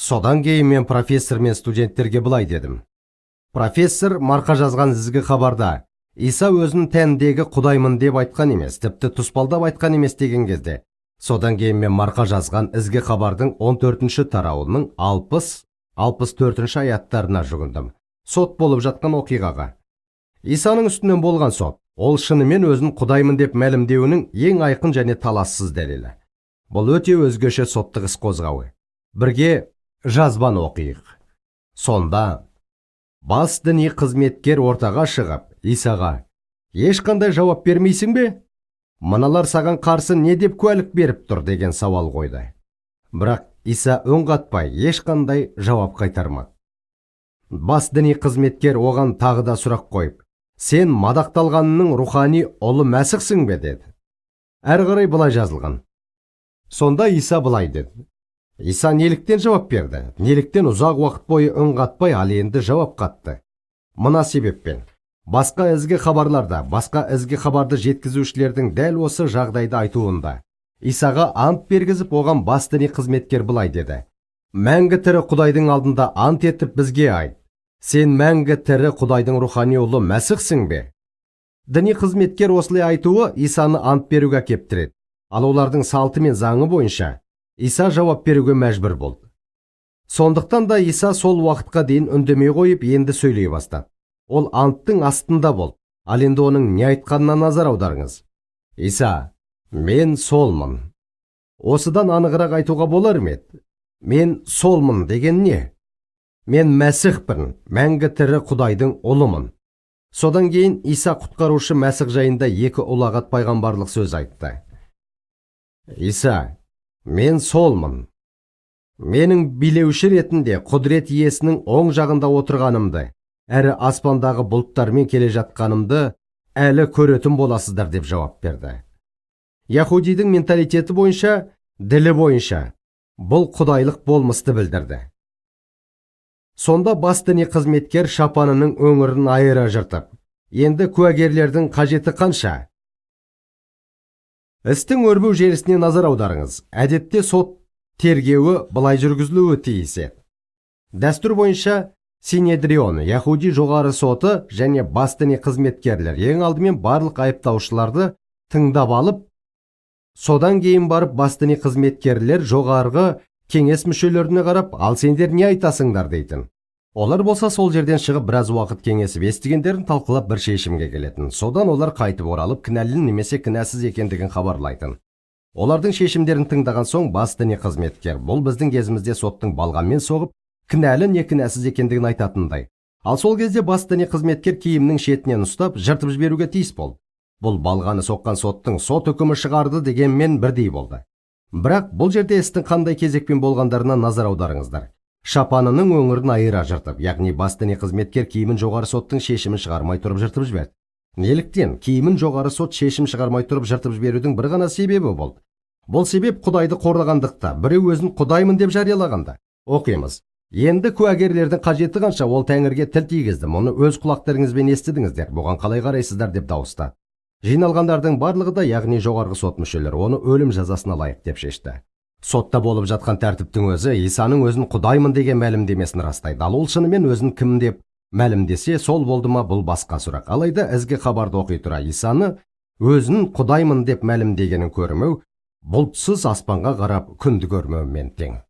Содан кейін мен профессор мен студенттерге былай дедім. Профессор марқа жазған ізгі хабарда Иса өзінің тәніндегі құдаймын деп айтқан емес, тіпті тұспалдап айтқан емес деген кезде. Содан кейін мен марқа жазған ізгі хабардың 14-ші тарауының 60-64 аяттарына жүгіндім. Сот болып жатқан оқиғаға. Исаның үстінен болған сот, ол шынымен өзін құдаймын деп мәлімдеуінің ең айқын және талассыз дәлелі. Бұл өте өзгеше соттық іс қозғауы. Бірге жазбаны оқиық. Сонда бас діни қызметкер ортаға шығып, Исаға: «Ешқандай жауап бермейсің бе? Мыналар саған қарсы не деп куәлік беріп тұр?» деген сауал қойды. Бірақ Иса үн қатпай ешқандай жауап қайтармады. Бас діни қызметкер оған тағы да сұрақ қойып: «Сен мадақталғанның рухани ұлы Мәсіхсің бе?» деді. Әрі қарай былай жазылған. Сонда Иса былай деді. Иса неліктен жауап берді? Неліктен ұзақ уақыт бойы үн қатпай, ал енді жауап қатты? Мына себеппен. Басқа ізгі хабарларда, басқа ізгі хабарды жеткізушілердің дәл осы жағдайды айтуында Исаға ант бергізіп, оған бас діни қызметкер былай деді: «Мәңгі тірі Құдайдың алдында ант етіп бізге айт. Сен мәңгі тірі Құдайдың рухани ұлы Мәсіхсің бе?» Діни қызметкер осылай айтуы Исаны ант беруге кептіреді. Ал олардың салты мен заңы бойынша Иса жауап беруге мәжбүр болды. Сондықтан да Иса сол уақытқа дейін үндемей қойып, енді сөйлей бастады. Ол анттың астында болды. Ал енді оның не айтқанына назар аударыңыз. Иса: «Мен солмын». Осыдан анығырақ айтуға болар ма еді? Мен солмын деген не? Мен Мәсіхпін, мәңгі тірі Құдайдың ұлымын. Содан кейін Иса құтқарушы Мәсіх жайында екі ұлағат пайғамбарлық сөз айтты. Иса: «Мен солмын. Менің билеуші ретінде құдірет иесінің оң жағында отырғанымды, әрі аспандағы бұлттармен келе жатқанымды әлі көретін боласыздар» деп жауап берді. Яхудидің менталитеті бойынша, ділі бойынша бұл құдайлық болмысты білдірді. Сонда бас діни қызметкер шапанының өңірін айыра жыртып: «Енді куәгерлердің қажеті қанша?» Істің өрбу желісіне назар аударыңыз. Әдетте сот тергеуі былай жүргізілуі тиіс еді. Дәстүр бойынша Синедрион, Яхуди жоғары соты және бас діни қызметкерлер ең алдымен барлық айыптаушыларды тыңдап алып, содан кейін барып бас діни қызметкерлер жоғарғы кеңес мүшелеріне қарап: «Ал сендер не айтасыңдар?» дейтін. Олар болса сол жерден шығып біраз уақыт кеңесіп естігендерін талқылап бір шешімге келетін. Содан олар қайтып оралып кінәлі немесе кінәсіз екендігін хабарлайтын. Олардың шешімдерін тыңдаған соң бас діни қызметкер, бұл біздің кезімізде соттың балғамен соғып, кінәлі не кінәсіз екендігін айтатындай. Ал сол кезде бас діни қызметкер киімнің шетінен ұстап жыртып жіберуге тиіс болды. Бұл балғаны соққан соттың сот үкімі шығарды дегенмен бірдей болды. Бірақ бұл жерде істің қандай кезекпен болғандарына назар аударыңыздар. Шапанының өңірін айыра жыртып, яғни бас діни қызметкер киімін жоғары соттың шешімін шығармай тұрып жыртып жіберді. Неліктен? Киімін жоғары сот шешім шығармай тұрып жыртып жіберудің бір ғана себебі болды. Бұл себеп Құдайды қорғағандықта, біреу өзін Құдаймын деп жариялағанда. Оқимыз. Енді куәгерлердің қажеті қанша? Ол Тәңірге тіл тигізді. Мұны өз құлақтарыңызбен естідіңіздер. Бұған қалай қарайсыздар деп дауыстады. Жиналғандардың барлығы да, яғни жоғарғы сот мүшелері, оны өлім жазасына лайық деп шешті. Сотта болып жатқан тәртіптің өзі Исаның өзін Құдаймын деген мәлімдемесін растайды. Ал ол шынымен өзін кім деп мәлімдесе, сол болды ма, бұл басқа сұрақ. Алайда ізгі хабарды оқи тұра Исаны өзін Құдаймын деп мәлімдегенін көрмеу, бұлтсыз аспанға қарап күнді көрмеумен тең.